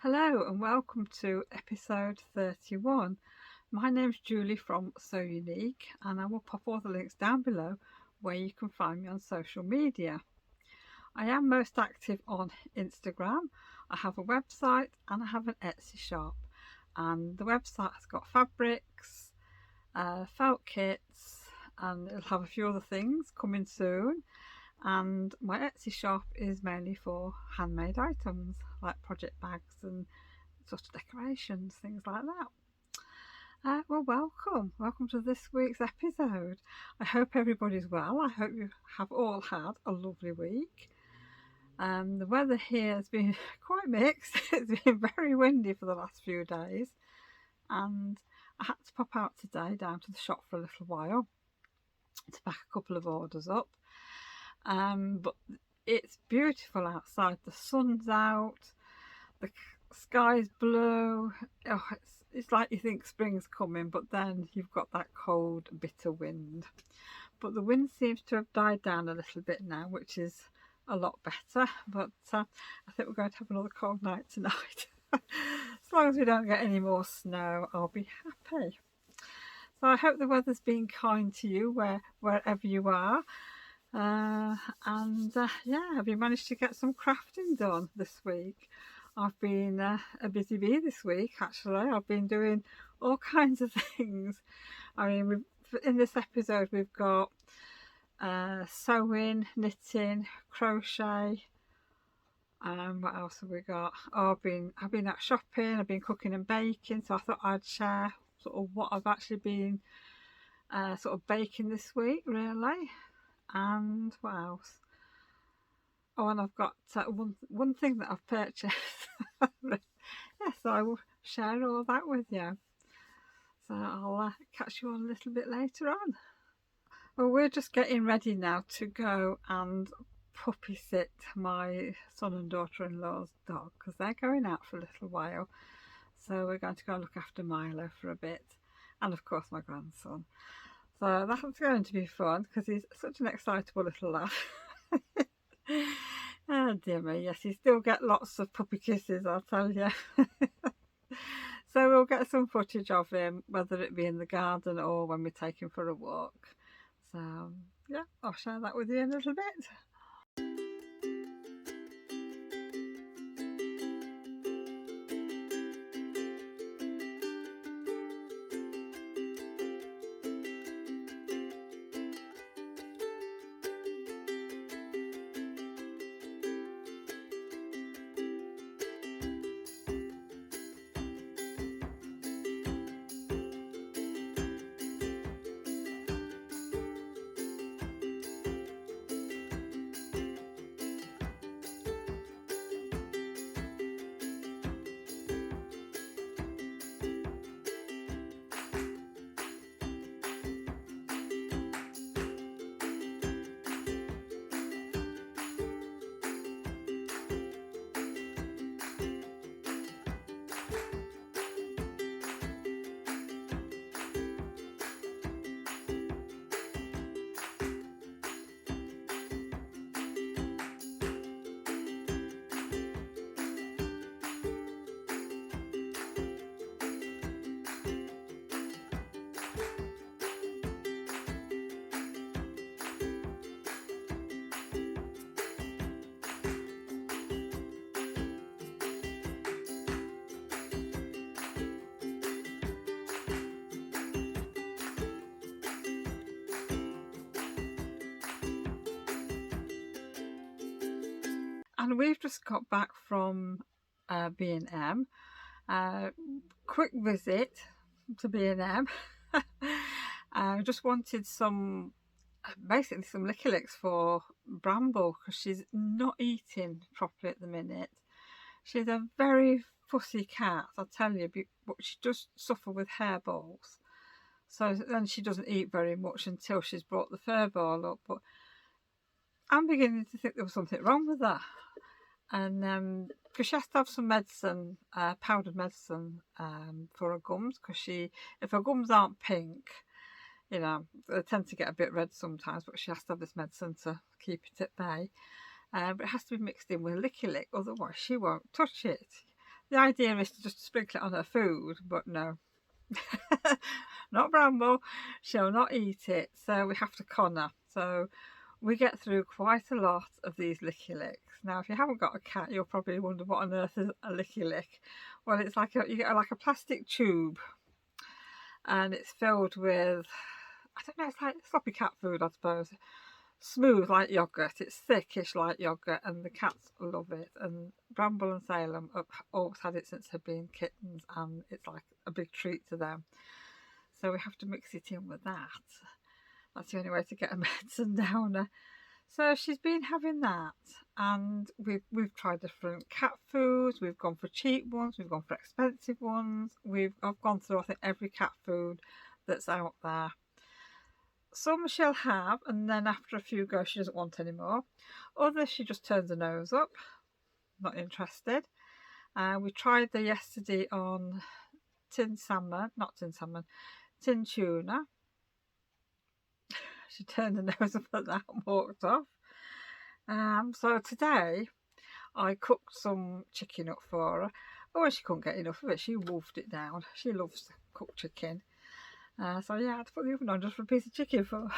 Hello and welcome to episode 31. My name's Julie from So Unique, and I will pop all the links down below where you can find me on social media. I am most active on Instagram. I have a website and I have an Etsy shop, and the website has got fabrics, felt kits, and it'll have a few other things coming soon. And my Etsy shop is mainly for handmade items like project bags and sort of decorations, things like that. Well, welcome to this week's episode. I hope everybody's well. I hope you have all had a lovely week. The weather here has been quite mixed. It's been very windy for the last few days, and I had to pop out today down to the shop for a little while to back a couple of orders up. But it's beautiful outside. The sun's out, the sky's blue. Oh, it's like you think spring's coming, but then you've got that cold, bitter wind. But the wind seems to have died down a little bit now, which is a lot better. But I think we're going to have another cold night tonight. As long as we don't get any more snow, I'll be happy. So I hope the weather's been kind to you wherever you are. Yeah, have you managed to get some crafting done this week? I've been a busy bee this week, actually. I've been doing all kinds of things. I mean, in this episode we've got sewing, knitting, crochet. What else have we got? Oh, I've been out shopping, I've been cooking and baking, so I thought I'd share sort of what I've actually been sort of baking this week, really. And what else? Oh, and I've got one thing that I've purchased. Yeah, so I will share all that with you. So I'll catch you on a little bit later on. Well, we're just getting ready now to go and puppy sit my son and daughter-in-law's dog, because they're going out for a little while. So we're going to go look after Milo for a bit, and of course my grandson. So that's going to be fun because he's such an excitable little lad. Oh dear me, yes, he still get lots of puppy kisses, I'll tell you. So we'll get some footage of him, whether it be in the garden or when we take him for a walk. So yeah, I'll share that with you in a little bit. And we've just got back from B&M. Quick visit to B&M. Just wanted basically some Licky Licks for Bramble, because she's not eating properly at the minute. She's a very fussy cat, I tell you, but she does suffer with hairballs. So then she doesn't eat very much until she's brought the fur ball up. But I'm beginning to think there was something wrong with her. And because she has to have some medicine, powdered medicine, for her gums, because if her gums aren't pink, you know, they tend to get a bit red sometimes, but she has to have this medicine to keep it at bay. But it has to be mixed in with Licky Lick, otherwise she won't touch it. The idea is to just sprinkle it on her food, but no. Not Bramble, she'll not eat it, so we have to con her. So we get through quite a lot of these licky licks. Now, if you haven't got a cat, you'll probably wonder what on earth is a licky lick. Well, it's like you get like a plastic tube, and it's filled with, I don't know, it's like sloppy cat food, I suppose. Smooth like yogurt, it's thickish like yogurt, and the cats love it. And Bramble and Salem have always had it since they've been kittens, and it's like a big treat to them. So we have to mix it in with that. That's the only way to get a medicine downer. So she's been having that, and we've tried different cat foods. We've gone for cheap ones, we've gone for expensive ones. I've gone through, I think, every cat food that's out there. Some she'll have, and then after a few goes she doesn't want any more. Others she just turns her nose up, not interested. We tried the yesterday on tin tuna. She turned her nose up at that and walked off. So today I cooked some chicken up for her. Oh, she couldn't get enough of it. She wolfed it down. She loves cooked chicken. So yeah, I had to put the oven on just for a piece of chicken for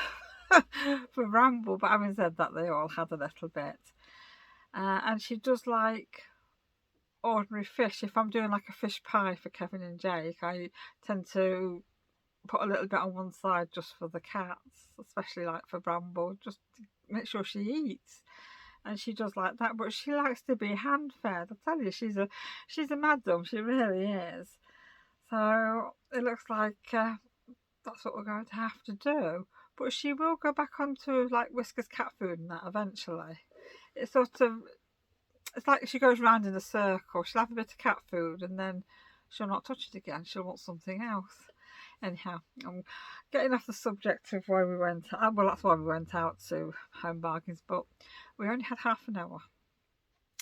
for Bramble. But having said that, they all had a little bit. And she does like ordinary fish. If I'm doing like a fish pie for Kevin and Jake, I tend to put a little bit on one side just for the cats, especially like for Bramble, just to make sure she eats. And she does like that, but she likes to be hand fed. I tell you, she's a madam. She really is. So it looks like that's what we're going to have to do. But she will go back onto like Whisker's cat food and that eventually. It's like she goes round in a circle. She'll have a bit of cat food and then she'll not touch it again. She'll want something else. Anyhow, I'm getting off the subject of why we went out. Well, that's why we went out to Home Bargains, but we only had half an hour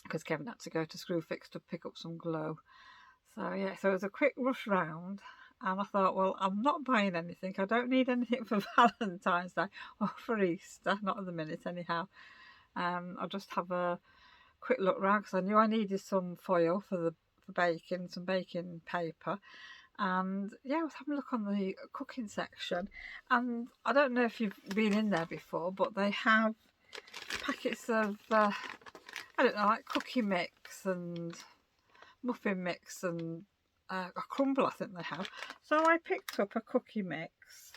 because Kevin had to go to Screwfix to pick up some glue. So yeah, so it was a quick rush round. And I thought, well, I'm not buying anything. I don't need anything for Valentine's Day or for Easter. Not at the minute, anyhow. I'll just have a quick look round because I knew I needed some foil for baking, some baking paper. And yeah, I was having a look on the cooking section. And I don't know if you've been in there before, but they have packets of, I don't know, like cookie mix and muffin mix and a crumble, I think they have. So I picked up a cookie mix,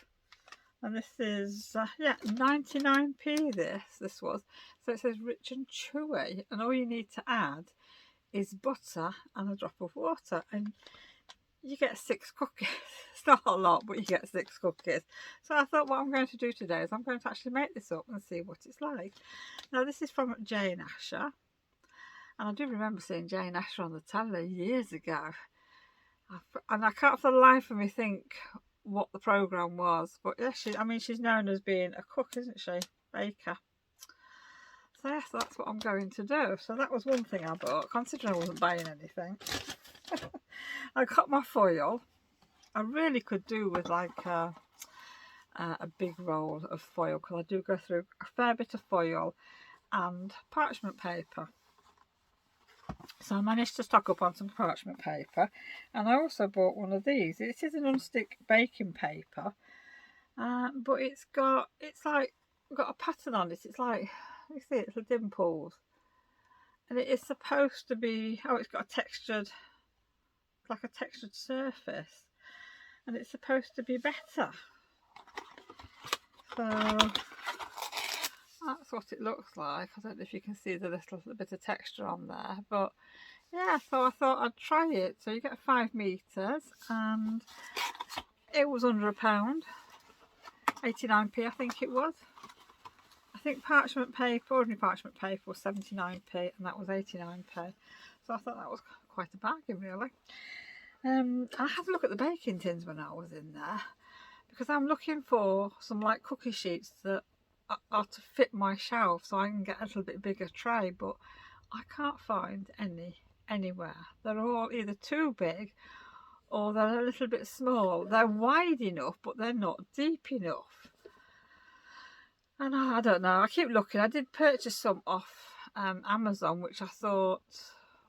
and this is 99p. This was, so it says rich and chewy, and all you need to add is butter and a drop of water, and you get 6 cookies. It's not a lot, but you get 6 cookies. So I thought what I'm going to do today is I'm going to actually make this up and see what it's like. Now this is from Jane Asher, and I do remember seeing Jane Asher on the telly years ago. And I can't for the life of me think what the programme was. But yes, she's known as being a cook, isn't she? Baker. So yes, that's what I'm going to do. So that was one thing I bought, considering I wasn't buying anything. I got my foil. I really could do with like a big roll of foil, because I do go through a fair bit of foil and parchment paper. So I managed to stock up on some parchment paper, and I also bought one of these. It is an unstick baking paper, but it's got a pattern on it. It's like, you see, it's the dimples, and it is supposed to be. Oh, it's got a textured, like a textured surface, and it's supposed to be better. So that's what it looks like. I don't know if you can see the little bit of texture on there, but yeah, so I thought I'd try it. So you get 5 metres, and it was under £1, 89p I think it was. I think parchment paper, ordinary parchment paper, was 79p, and that was 89p. So I thought that was quite a bargain, really. I had a look at the baking tins when I was in there, because I'm looking for some like cookie sheets that are to fit my shelf, so I can get a little bit bigger tray, but I can't find any anywhere. They're all either too big or they're a little bit small. They're wide enough, but they're not deep enough. And I don't know, I keep looking. I did purchase some off Amazon, which I thought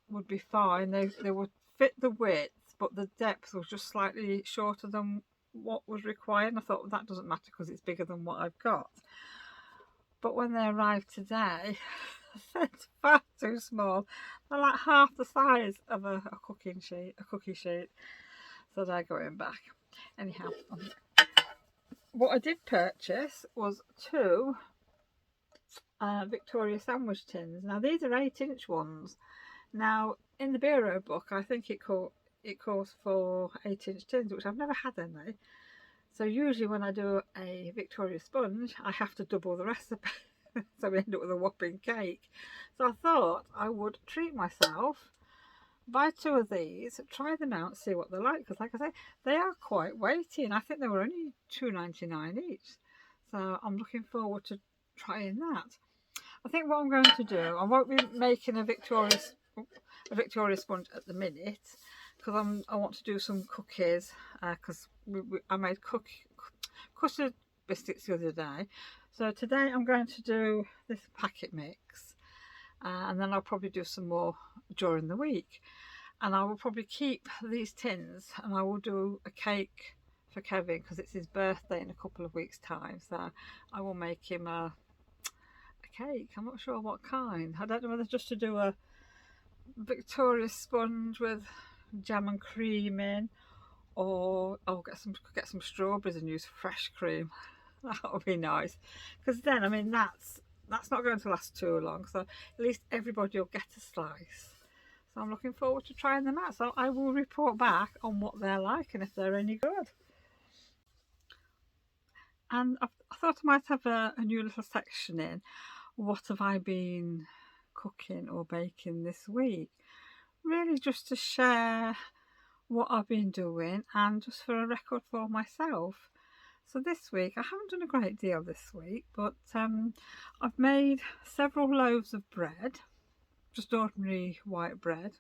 would be fine. They were fit the width, but the depth was just slightly shorter than what was required. And I thought, well, that doesn't matter because it's bigger than what I've got. But when they arrived today, it's far too small. They're like half the size of a cookie sheet. So they're going back. Anyhow, what I did purchase was two Victoria sandwich tins. Now these are 8-inch ones. Now in the bureau book, I think it calls for 8-inch tins, which I've never had any. So usually when I do a Victoria sponge, I have to double the recipe. So we end up with a whopping cake. So I thought I would treat myself, buy two of these, try them out, see what they're like. Because like I say, they are quite weighty, and I think they were only £2.99 each. So I'm looking forward to trying that. I think what I'm going to do, I won't be making a Victoria sponge at the minute, because I want to do some cookies, because I made custard biscuits the other day. So today I'm going to do this packet mix, and then I'll probably do some more during the week. And I will probably keep these tins, and I will do a cake for Kevin because it's his birthday in a couple of weeks' time. So I will make him a cake. I'm not sure what kind. I don't know whether just to do a Victoria sponge with jam and cream in, or I'll get some strawberries and use fresh cream. That would be nice, because then, I mean, that's not going to last too long, so at least everybody will get a slice. So I'm looking forward to trying them out. So I will report back on what they're like and if they're any good. And I thought I might have a new little section in what have I been cooking or baking this week, really just to share what I've been doing and just for a record for myself. So this week, I haven't done a great deal this week, but I've made several loaves of bread, just ordinary white bread,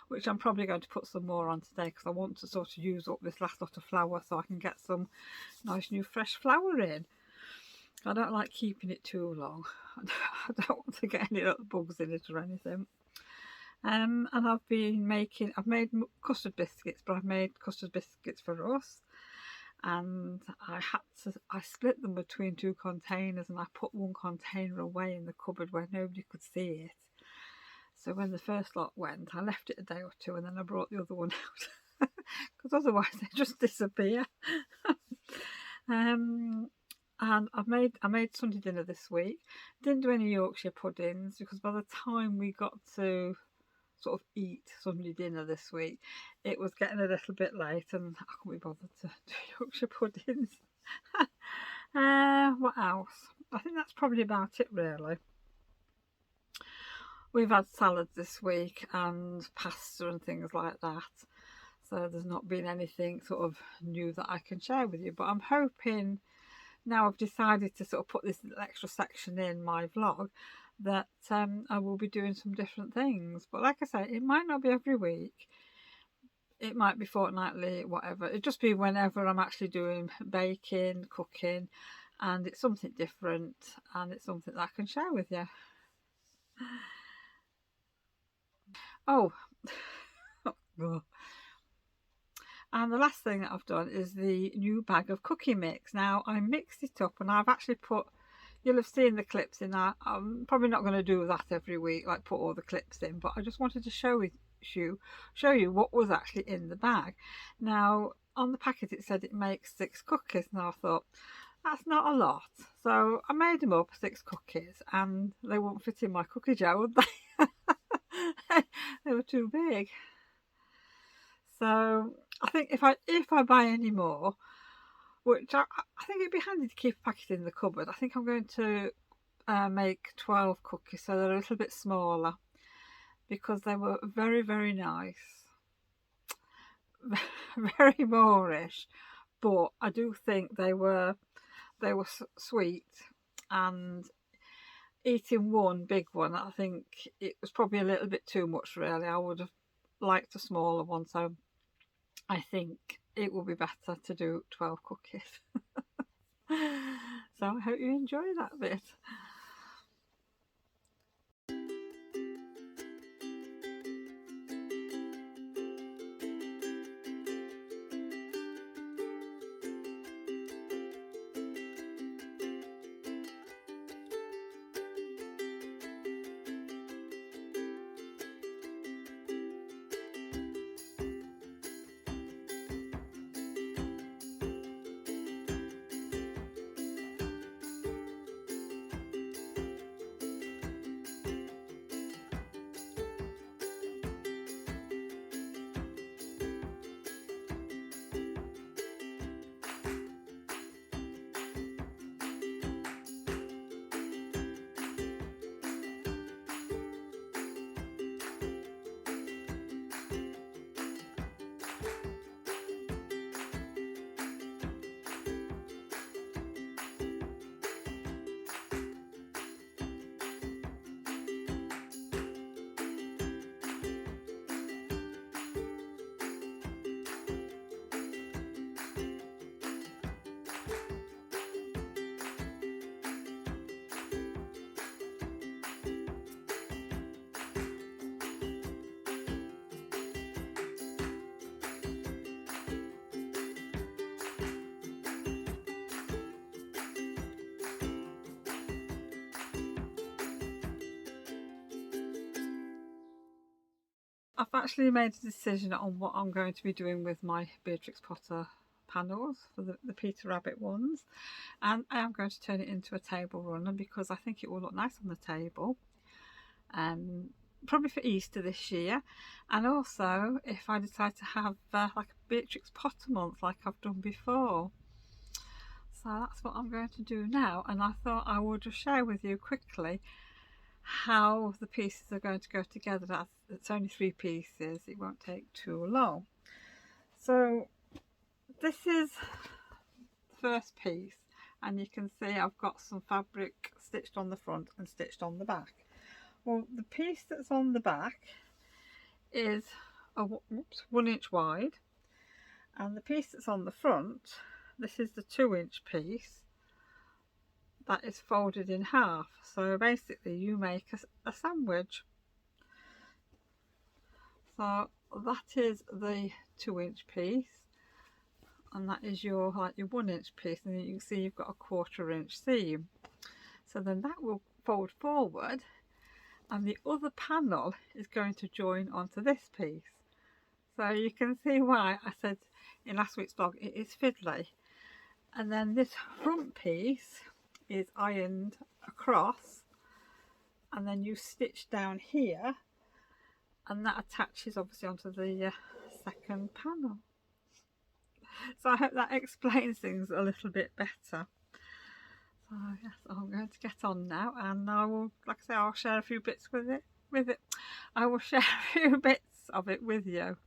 which I'm probably going to put some more on today because I want to sort of use up this last lot of flour so I can get some nice new fresh flour in. I don't like keeping it too long. I don't want to get any little bugs in it or anything. And I've made custard biscuits, but I've made custard biscuits for us. And I split them between two containers, and I put one container away in the cupboard where nobody could see it. So when the first lot went, I left it a day or two, and then I brought the other one out because otherwise they just disappear. And I made Sunday dinner this week. Didn't do any Yorkshire puddings because by the time we got to sort of eat Sunday dinner this week, it was getting a little bit late and I couldn't be bothered to do Yorkshire puddings. What else? I think that's probably about it really. We've had salads this week and pasta and things like that, so there's not been anything sort of new that I can share with you, but I'm hoping, now I've decided to sort of put this extra section in my vlog, that I will be doing some different things. But like I say, it might not be every week, it might be fortnightly, whatever. It'll just be whenever I'm actually doing baking, cooking, and it's something different and it's something that I can share with you. Oh, and the last thing that I've done is the new bag of cookie mix. Now I mixed it up and I've actually put, you'll have seen the clips in that. I'm probably not going to do that every week, like put all the clips in, but I just wanted to show you what was actually in the bag. Now on the packet it said it makes 6 cookies, and I thought that's not a lot, so I made them up, 6 cookies, and they won't fit in my cookie jar, would they? They were too big. So I think if I buy any more, which I think it'd be handy to keep a packet in the cupboard, I think I'm going to make 12 cookies, so they're a little bit smaller, because they were very, very nice, very Moorish, but I do think they were sweet, and eating one big one, I think it was probably a little bit too much really. I would have liked a smaller one, so I think it will be better to do 12 cookies. So I hope you enjoy that bit. I've actually made a decision on what I'm going to be doing with my Beatrix Potter panels for the Peter Rabbit ones, and I am going to turn it into a table runner because I think it will look nice on the table, probably for Easter this year. And also if I decide to have like a Beatrix Potter month like I've done before. So that's what I'm going to do now, and I thought I would just share with you quickly how the pieces are going to go together. It's only 3 pieces, it won't take too long. So this is the first piece, and you can see I've got some fabric stitched on the front and stitched on the back. Well, the piece that's on the back is 1 inch wide, and the piece that's on the front, this is the 2-inch piece that is folded in half. So basically you make a sandwich. So that is the 2-inch piece, and that is your 1-inch piece, and you can see you've got a 1/4 inch seam. So then that will fold forward, and the other panel is going to join onto this piece. So you can see why I said in last week's vlog it is fiddly. And then this front piece is ironed across, and then you stitch down here, and that attaches obviously onto the second panel. So I hope that explains things a little bit better. So yes, I'm going to get on now, and I will, like I say, I'll share a few bits with it. I will share a few bits of it with you.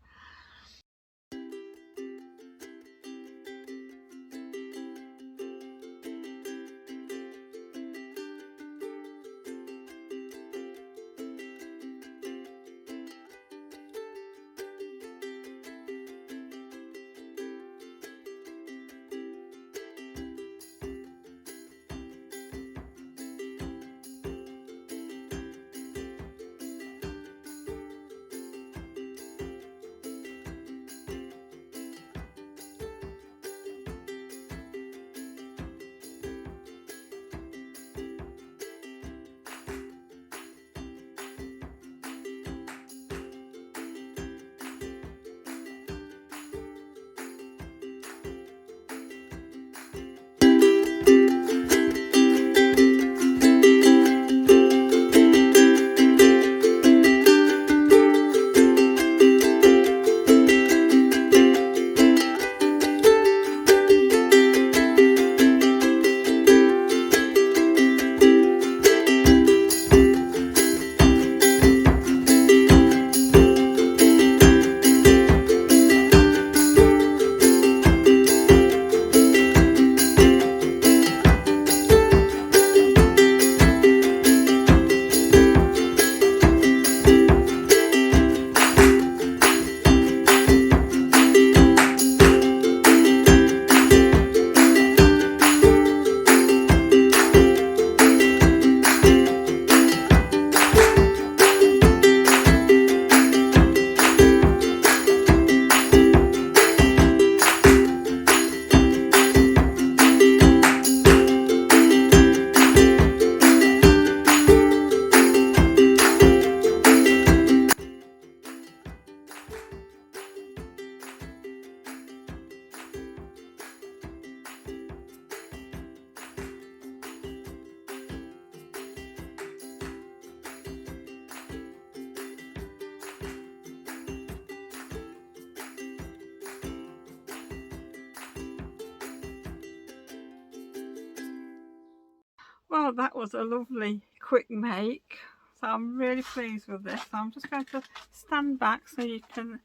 Well, that was a lovely quick make, so I'm really pleased with this. So I'm just going to stand back so you can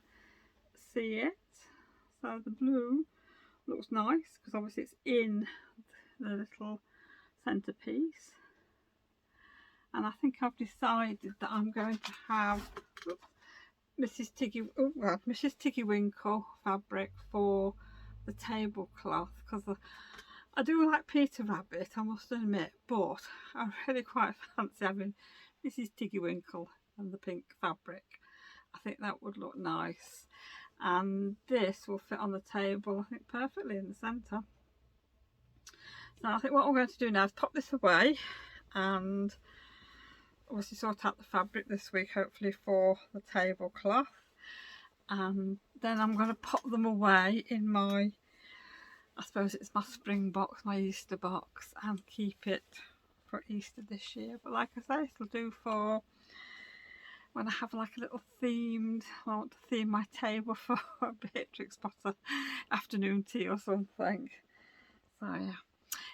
see it. So the blue looks nice because obviously it's in the little centerpiece, and I think I've decided that I'm going to have Mrs. Tiggy Winkle fabric for the tablecloth, because I do like Peter Rabbit, I must admit, but I really quite fancy having Mrs. Tiggy Winkle and the pink fabric. I think that would look nice, and this will fit on the table, I think, perfectly in the centre. So I think what I'm going to do now is pop this away and obviously sort out the fabric this week, hopefully, for the tablecloth. and then I'm going to pop them away in my, I suppose it's my spring box, my Easter box, and keep it for Easter this year. But like I say, it'll do for when I have like a little themed, I want to theme my table for a Beatrix Potter afternoon tea or something. So yeah.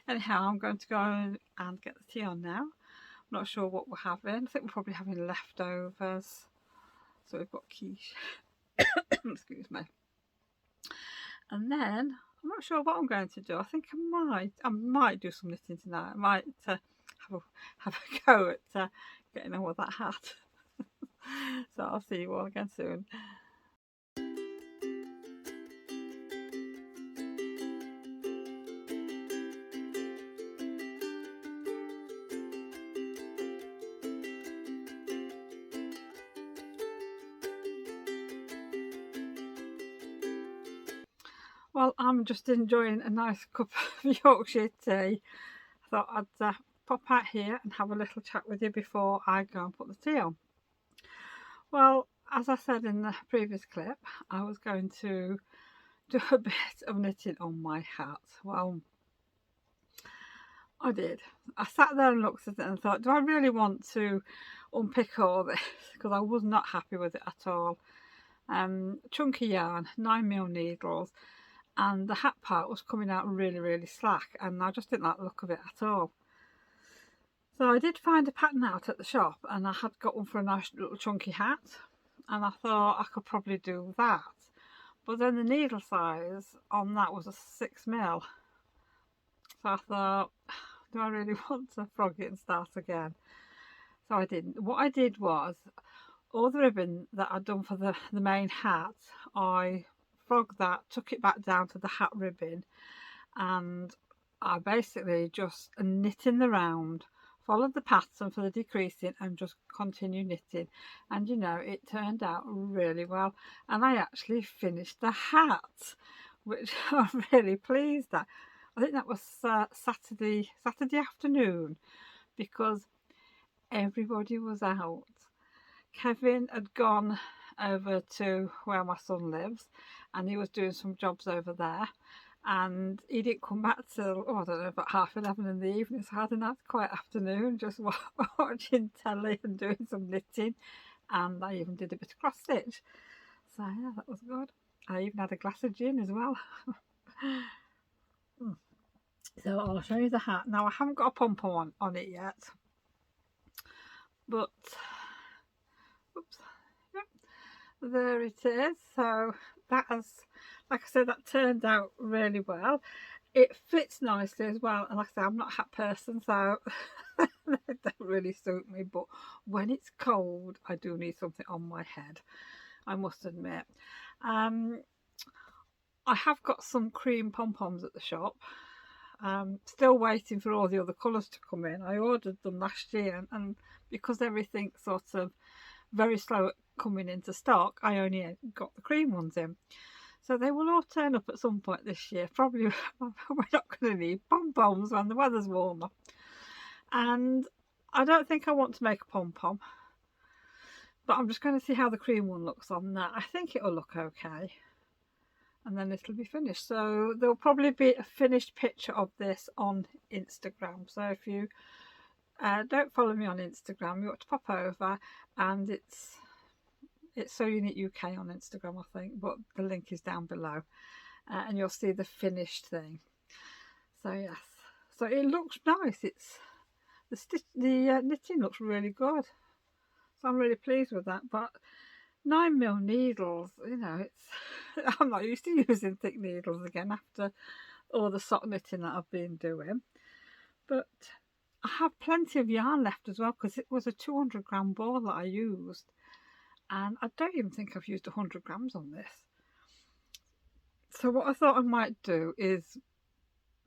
Anyhow, I'm going to go and get the tea on now. I'm not sure what we're having. I think we're probably having leftovers. So we've got quiche. Excuse me. And then I'm not sure what I'm going to do. I think I might do some knitting tonight. I might have a go at getting on with that hat. So I'll see you all again soon. Well, I'm just enjoying a nice cup of Yorkshire tea. I thought I'd pop out here and have a little chat with you before I go and put the tea on. Well, as I said in the previous clip, I was going to do a bit of knitting on my hat. Well, I did. I sat there and looked at it and thought, do I really want to unpick all this? Because I was not happy with it at all. Chunky yarn, 9mm needles, and the hat part was coming out really slack, and I just didn't like the look of it at all. So I did find a pattern out at the shop, and I had got one for a nice little chunky hat, and I thought I could probably do that. But then the needle size on that was a 6mm. So I thought, do I really want to frog it and start again? So I didn't. What I did was, all the ribbon that I'd done for the main hat, I frogged that, took it back down to the hat ribbon, and I basically just knit in the round, followed the pattern for the decreasing, and just continue knitting. And you know, it turned out really well, and I actually finished the hat, which I'm really pleased at. I think that was Saturday afternoon, because everybody was out. Kevin had gone over to where my son lives, and he was doing some jobs over there, and he didn't come back till, I don't know, about 11:30 in the evening. So I had a nice quiet afternoon, just watching telly and doing some knitting, and I even did a bit of cross stitch. So yeah, that was good. I even had a glass of gin as well. So I'll show you the hat. Now, I haven't got a pom-pom on it yet, but oops, yep, there it is. So that has, like I said, that turned out really well. It fits nicely as well, and like I said, I'm not a hat person, so they don't really suit me, but when it's cold I do need something on my head, I must admit. I have got some cream pom-poms at the shop. Still waiting for all the other colours to come in. I ordered them last year, and because everything's sort of very slow at coming into stock, I only got the cream ones in. So they will all turn up at some point this year. Probably we're not going to need pom-poms when the weather's warmer. And I don't think I want to make a pom-pom, but I'm just going to see how the cream one looks on that. I think it'll look okay, and then it'll be finished. So there'll probably be a finished picture of this on Instagram. So if you don't follow me on Instagram, you ought to pop over, and it's So Unique UK on Instagram, I think, but the link is down below, and you'll see the finished thing. So yes, so it looks nice. It's the knitting looks really good, so I'm really pleased with that. But 9mm needles, you know, it's I'm not used to using thick needles again after all the sock knitting that I've been doing. But I have plenty of yarn left as well, because it was a 200-gram ball that I used, and I don't even think I've used 100 grams on this. So what I thought I might do is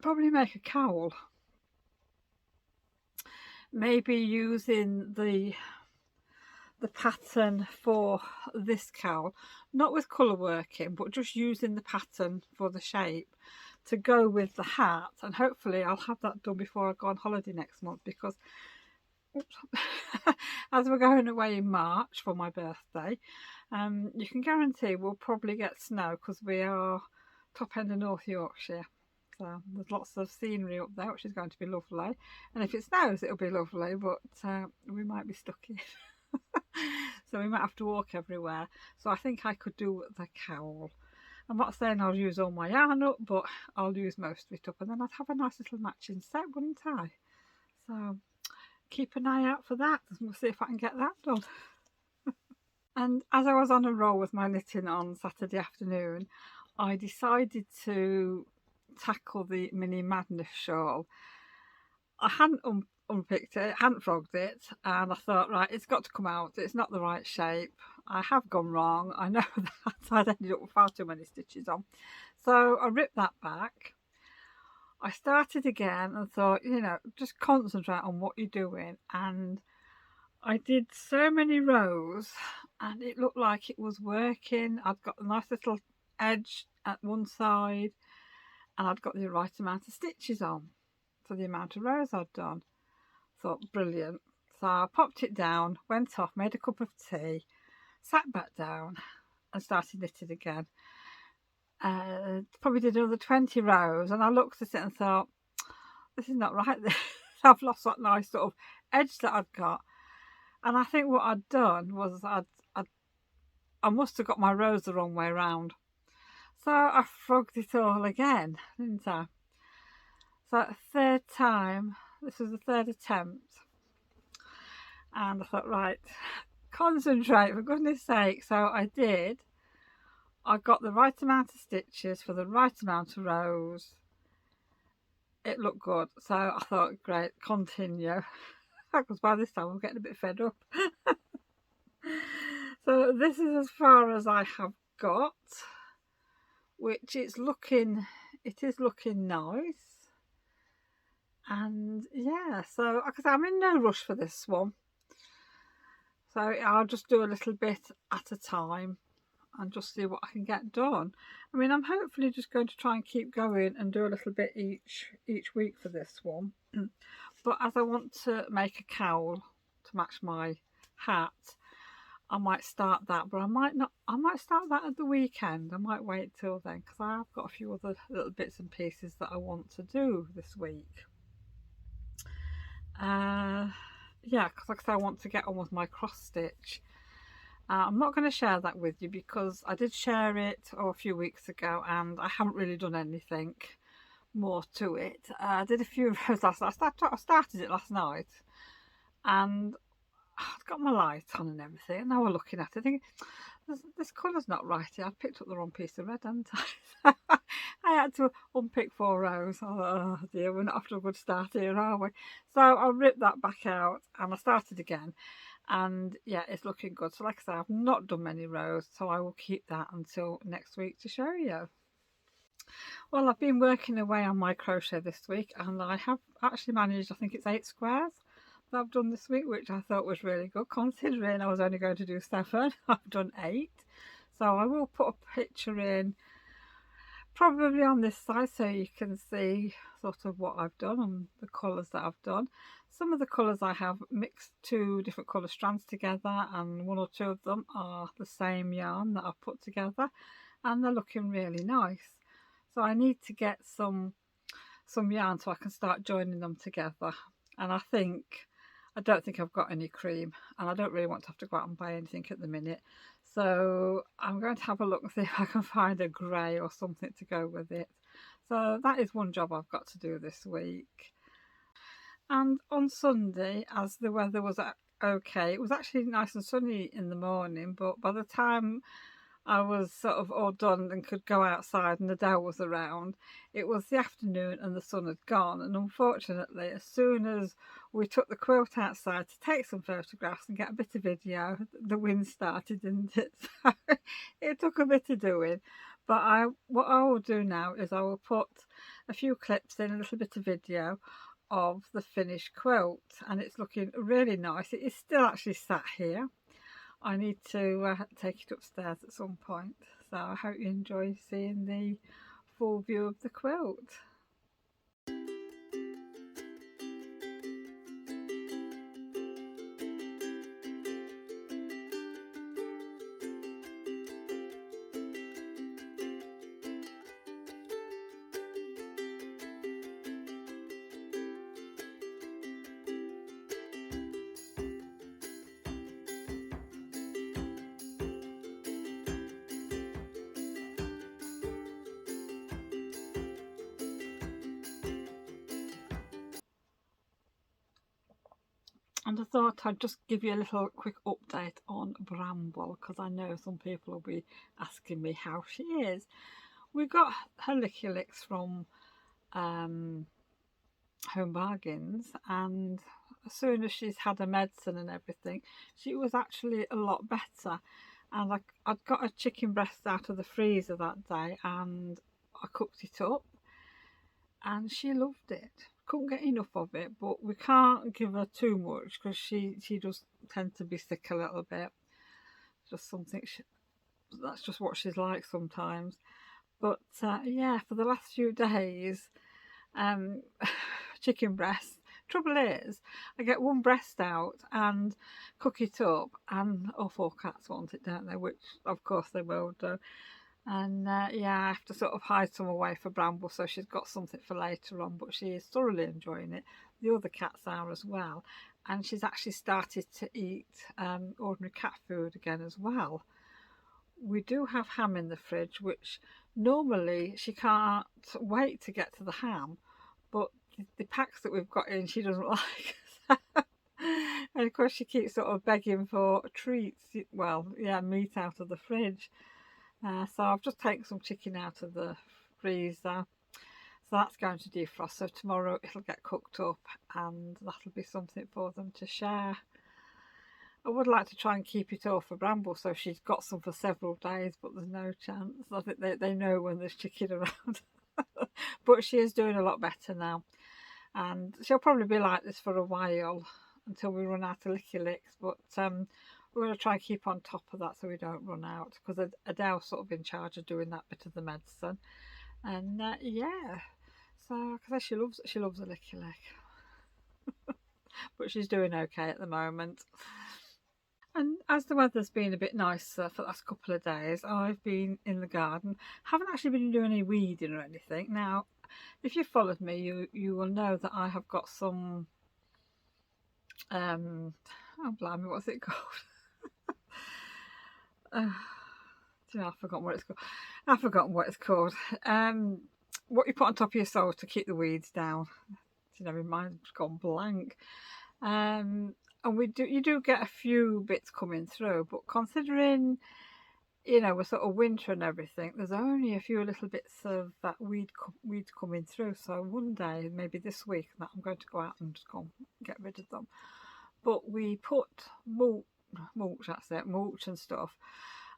probably make a cowl, maybe using the pattern for this cowl, not with colour working, but just using the pattern for the shape to go with the hat. And hopefully I'll have that done before I go on holiday next month, because as we're going away in March for my birthday, you can guarantee we'll probably get snow because we are top end of North Yorkshire. So there's lots of scenery up there, which is going to be lovely. And if it snows, it'll be lovely, but we might be stuck in. So we might have to walk everywhere. So I think I could do the cowl. I'm not saying I'll use all my yarn up, but I'll use most of it up. And then I'd have a nice little matching set, wouldn't I? So keep an eye out for that. We'll see if I can get that done. And as I was on a roll with my knitting on Saturday afternoon, I decided to tackle the Mini Madness shawl. I hadn't unpicked it, hadn't frogged it, and I thought, right, it's got to come out. It's not the right shape. I have gone wrong. I know that. I'd ended up with far too many stitches on. So I ripped that back. I started again and thought, you know, just concentrate on what you're doing. And I did so many rows and it looked like it was working. I'd got a nice little edge at one side and I'd got the right amount of stitches on for the amount of rows I'd done. Thought, brilliant. So I popped it down, went off, made a cup of tea, sat back down and started knitting again. Probably did another 20 rows and I looked at it and thought, this is not right. I've lost that nice sort of edge that I'd got. And I think what I'd done was I must have got my rows the wrong way around. So I frogged it all again, didn't I? So third time, this was the third attempt. And I thought, right, concentrate for goodness sake. So I did. I got the right amount of stitches for the right amount of rows. It looked good. So I thought, great, continue. Because by this time I'm getting a bit fed up. So this is as far as I have got, which it is looking nice. And yeah, so because I'm in no rush for this one, so I'll just do a little bit at a time and just see what I can get done. I mean, I'm hopefully just going to try and keep going and do a little bit each week for this one. But as I want to make a cowl to match my hat, I might start that, but I might not. I might start that at the weekend. I might wait till then because I've got a few other little bits and pieces that I want to do this week. Yeah, because like I said, I want to get on with my cross stitch. I'm not going to share that with you because I did share it a few weeks ago and I haven't really done anything more to it. I did a few rows last night. I started it last night and I've got my light on and everything, and now we're looking at it thinking, this colour's not right here. I picked up the wrong piece of red, hadn't I? I had to unpick 4 rows. I thought, oh dear, we're not off to a good start here, are we? So I ripped that back out and I started again. And yeah, it's looking good. So like I say, I've not done many rows, so I will keep that until next week to show you. Well, I've been working away on my crochet this week and I have actually managed, I think it's 8 squares that I've done this week, which I thought was really good considering I was only going to do 7. I've done 8. So I will put a picture in probably on this side so you can see sort of what I've done and the colours that I've done. Some of the colours I have mixed 2 different colour strands together and 1 or 2 of them are the same yarn that I've put together and they're looking really nice. So I need to get some yarn so I can start joining them together. And I don't think I've got any cream and I don't really want to have to go out and buy anything at the minute. So I'm going to have a look and see if I can find a grey or something to go with it. So that is one job I've got to do this week. And on Sunday, as the weather was okay, it was actually nice and sunny in the morning, but by the time I was sort of all done and could go outside and the day was around, it was the afternoon and the sun had gone. And unfortunately, as soon as we took the quilt outside to take some photographs and get a bit of video, the wind started, didn't it? So it took a bit of doing. But what I will do now is I will put a few clips in, a little bit of video of the finished quilt, and it's looking really nice. It is still actually sat here. I need to take it upstairs at some point, so I hope you enjoy seeing the full view of the quilt. And I thought I'd just give you a little quick update on Bramble, because I know some people will be asking me how she is. We got her Licky Licks from Home Bargains, and as soon as she's had her medicine and everything, she was actually a lot better. And I'd got a chicken breast out of the freezer that day, and I cooked it up, and she loved it. Couldn't get enough of it, but we can't give her too much because she does tend to be sick a little bit. Just something that's just what she's like sometimes. But yeah, for the last few days, chicken breast. Trouble is, I get one breast out and cook it up, and all four cats want it, don't they? Which of course they will do. And yeah, I have to sort of hide some away for Bramble, so she's got something for later on, but she is thoroughly enjoying it. The other cats are as well, and she's actually started to eat ordinary cat food again as well. We do have ham in the fridge, which normally she can't wait to get to the ham, but the packs that we've got in she doesn't like. And of course she keeps sort of begging for treats, well, yeah, meat out of the fridge. So I've just taken some chicken out of the freezer, so that's going to defrost. So tomorrow it'll get cooked up, and that'll be something for them to share. I would like to try and keep it all for Bramble, so she's got some for several days, but there's no chance. I think they know when there's chicken around. But she is doing a lot better now, and she'll probably be like this for a while until we run out of Licky Licks. But we're going to try and keep on top of that so we don't run out, because Adele's sort of in charge of doing that bit of the medicine. And yeah, so because she loves a Licky Lick. But she's doing okay at the moment. And as the weather's been a bit nicer for the last couple of days, I've been in the garden. Haven't actually been doing any weeding or anything. Now, if you've followed me, you will know that I have got some oh blimey, what's it called? I've forgotten what it's called. I've forgotten what it's called. What you put on top of your soil to keep the weeds down. My mind's gone blank. And you do get a few bits coming through, but considering we're sort of winter and everything, there's only a few little bits of that weeds coming through. So one day, maybe this week, that I'm going to go out and just go and get rid of them. But we put mulch and stuff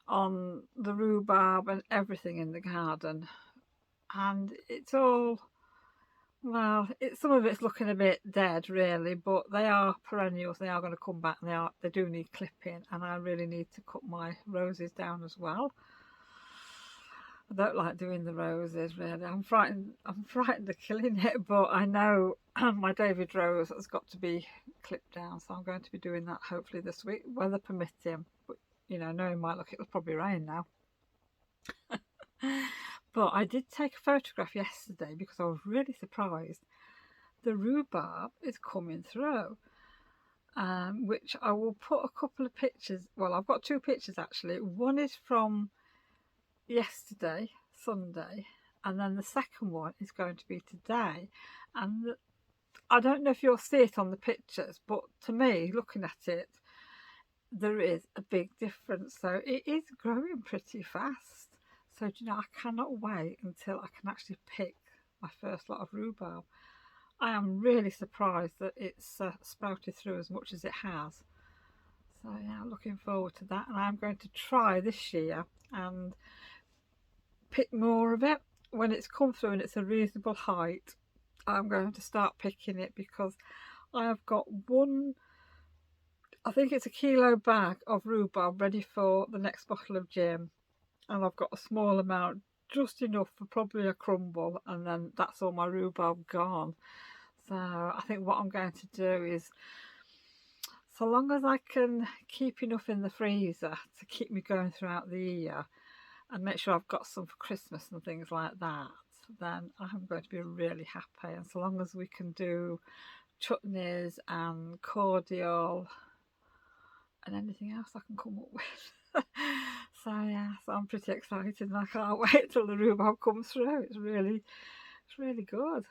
on the rhubarb and everything in the garden, and it's all, well, some of it's looking a bit dead really, but they are perennials. They are going to come back, and they do need clipping, and I really need to cut my roses down as well. I don't like doing the roses really. I'm frightened of killing it, but I know my David rose has got to be clipped down, so I'm going to be doing that hopefully this week, weather permitting. But knowing my luck, it'll probably rain now. But I did take a photograph yesterday because I was really surprised. The rhubarb is coming through, which I will put a couple of pictures. Well, I've got two pictures actually. One is from yesterday, Sunday, and then the second one is going to be today. And I don't know if you'll see it on the pictures, but to me, looking at it, there is a big difference. So it is growing pretty fast. So I cannot wait until I can actually pick my first lot of rhubarb. I am really surprised that it's sprouted through as much as it has. So yeah, looking forward to that, and I'm going to try this year and pick more of it when it's come through and it's a reasonable height. I'm going to start picking it because I have got one, I think it's a kilo bag of rhubarb ready for the next bottle of gin, and I've got a small amount, just enough for probably a crumble, and then that's all my rhubarb gone. So I think what I'm going to do is, so long as I can keep enough in the freezer to keep me going throughout the year and make sure I've got some for Christmas and things like that, then I'm going to be really happy. And so long as we can do chutneys and cordial and anything else I can come up with. So yeah, so I'm pretty excited, and I can't wait till the rhubarb comes through. It's really good.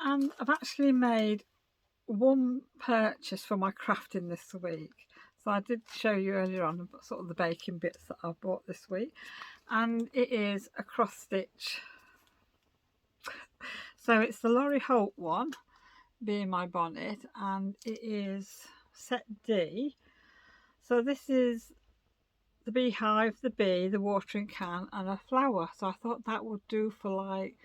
And I've actually made one purchase for my crafting this week. So I did show you earlier on sort of the baking bits that I bought this week, and it is a cross stitch. So it's the Laurie Holt one, being my bonnet, and it is set D. So this is the beehive, the bee, the watering can, and a flower. So I thought that would do for like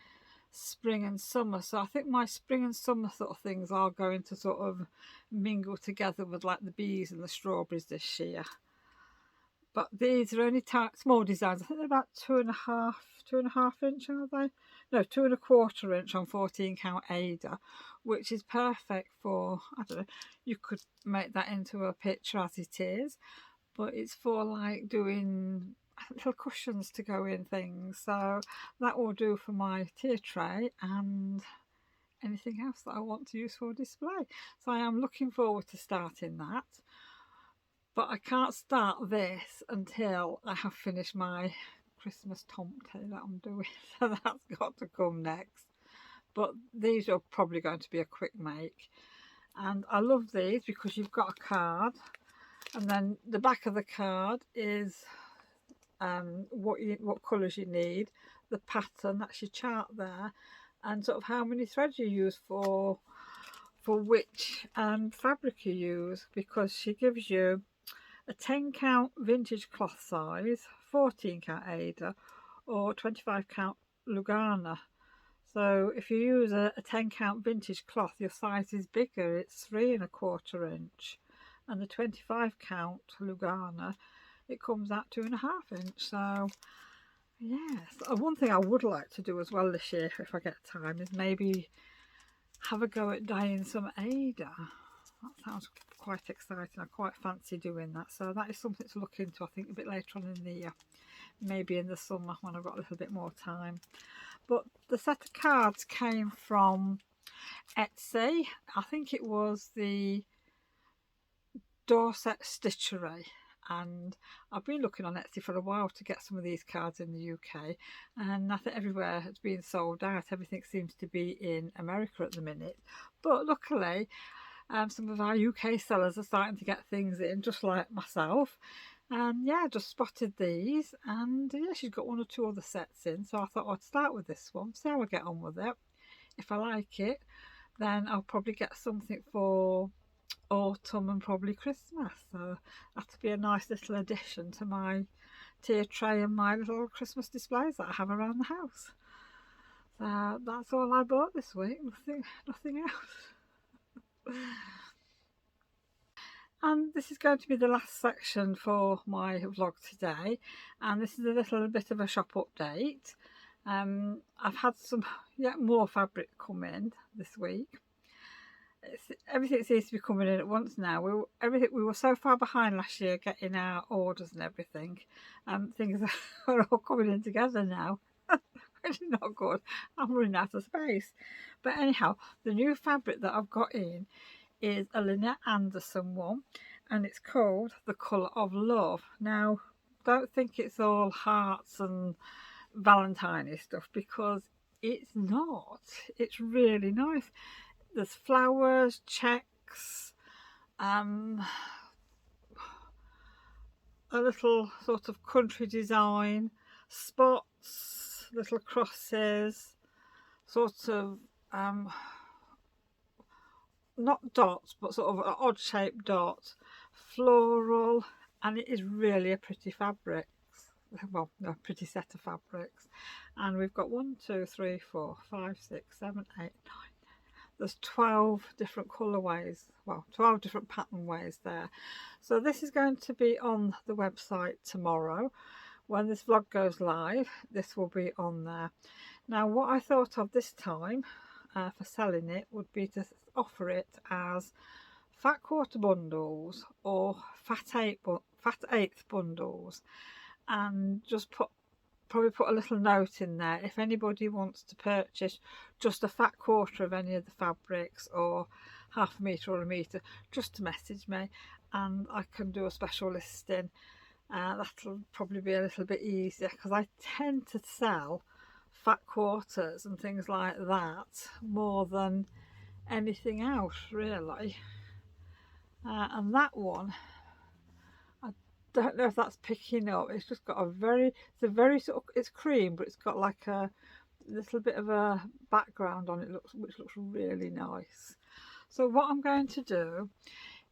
spring and summer. So I think my spring and summer sort of things are going to sort of mingle together with like the bees and the strawberries this year. But these are only small designs. I think they're about 2.5 inch, are they? No, 2.25 inch on 14 count Ada, which is perfect for, I don't know, you could make that into a picture as it is, but it's for like doing little cushions to go in things. So that will do for my tier tray and anything else that I want to use for display. So I am looking forward to starting that. But I can't start this until I have finished my Christmas tomte that I'm doing. So that's got to come next. But these are probably going to be a quick make. And I love these because you've got a card. And then the back of the card is what colours you need. The pattern, that's your chart there. And sort of how many threads you use for which fabric you use. Because she gives you a 10 count vintage cloth size, 14 count Ada, or 25 count Lugana. So if you use a 10 count vintage cloth, your size is bigger, it's 3.25 inch. And the 25 count Lugana, it comes out 2.5 inch. So yes, one thing I would like to do as well this year, if I get time, is maybe have a go at dyeing some Ada. That sounds quite exciting. I quite fancy doing that. So that is something to look into, I think, a bit later on in the year. Maybe in the summer when I've got a little bit more time. But the set of cards came from Etsy. I think it was the Dorset Stitchery. And I've been looking on Etsy for a while to get some of these cards in the UK. And I think everywhere it's been sold out. Everything seems to be in America at the minute. But luckily, some of our UK sellers are starting to get things in, just like myself. And yeah, just spotted these, and yeah, she's got 1 or 2 other sets in, so I thought I'd start with this one, see how I get on with it. If I like it, then I'll probably get something for autumn and probably Christmas. So that'll be a nice little addition to my tier tray and my little Christmas displays that I have around the house. So that's all I bought this week, nothing else. And this is going to be the last section for my vlog today, and this is a little bit of a shop update. I've had some more fabric come in this week. Everything seems to be coming in at once now. We were so far behind last year getting our orders and everything. Things are all coming in together now, which is not good. I'm running out of space. But anyhow, the new fabric that I've got in is a Lynette Anderson one, and it's called The Colour of Love. Now, don't think it's all hearts and Valentine stuff, because it's not. It's really nice. There's flowers, checks, a little sort of country design, spots, little crosses, sort of not dots, but sort of an odd shaped dot, floral, and it is really a pretty fabric. Well, a pretty set of fabrics. And we've got 1, 2, 3, 4, 5, 6, 7, 8, 9. There's 12 different colourways, well, 12 different pattern ways there. So this is going to be on the website tomorrow. When this vlog goes live, this will be on there. Now, what I thought of this time for selling it would be to offer it as fat quarter bundles or fat eighth bundles, and just probably put a little note in there if anybody wants to purchase just a fat quarter of any of the fabrics, or half a metre or a metre, just to message me and I can do a special listing. That'll probably be a little bit easier, because I tend to sell fat quarters and things like that more than anything else really. And that one, I don't know if that's picking up. It's just got it's a very sort of, it's cream, but it's got like a little bit of a background on it, which looks really nice. So what I'm going to do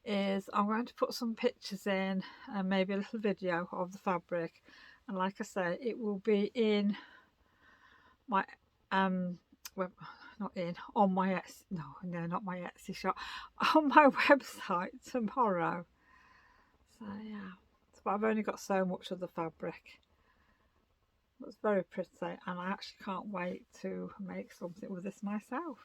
is I'm going to put some pictures in and maybe a little video of the fabric, and like I say, it will be in my web, not in, on my Etsy, no, not my Etsy shop, on my website tomorrow. So yeah, but I've only got so much of the fabric. It's very pretty, and I actually can't wait to make something with this myself.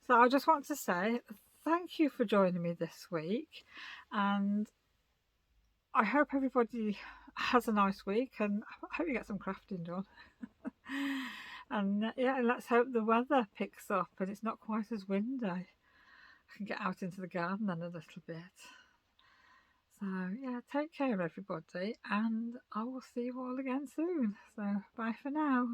So I just want to say thank you for joining me this week, and I hope everybody has a nice week, and I hope you get some crafting done. And yeah, let's hope the weather picks up and it's not quite as windy. I can get out into the garden then a little bit. So yeah, take care everybody, and I will see you all again soon. So bye for now.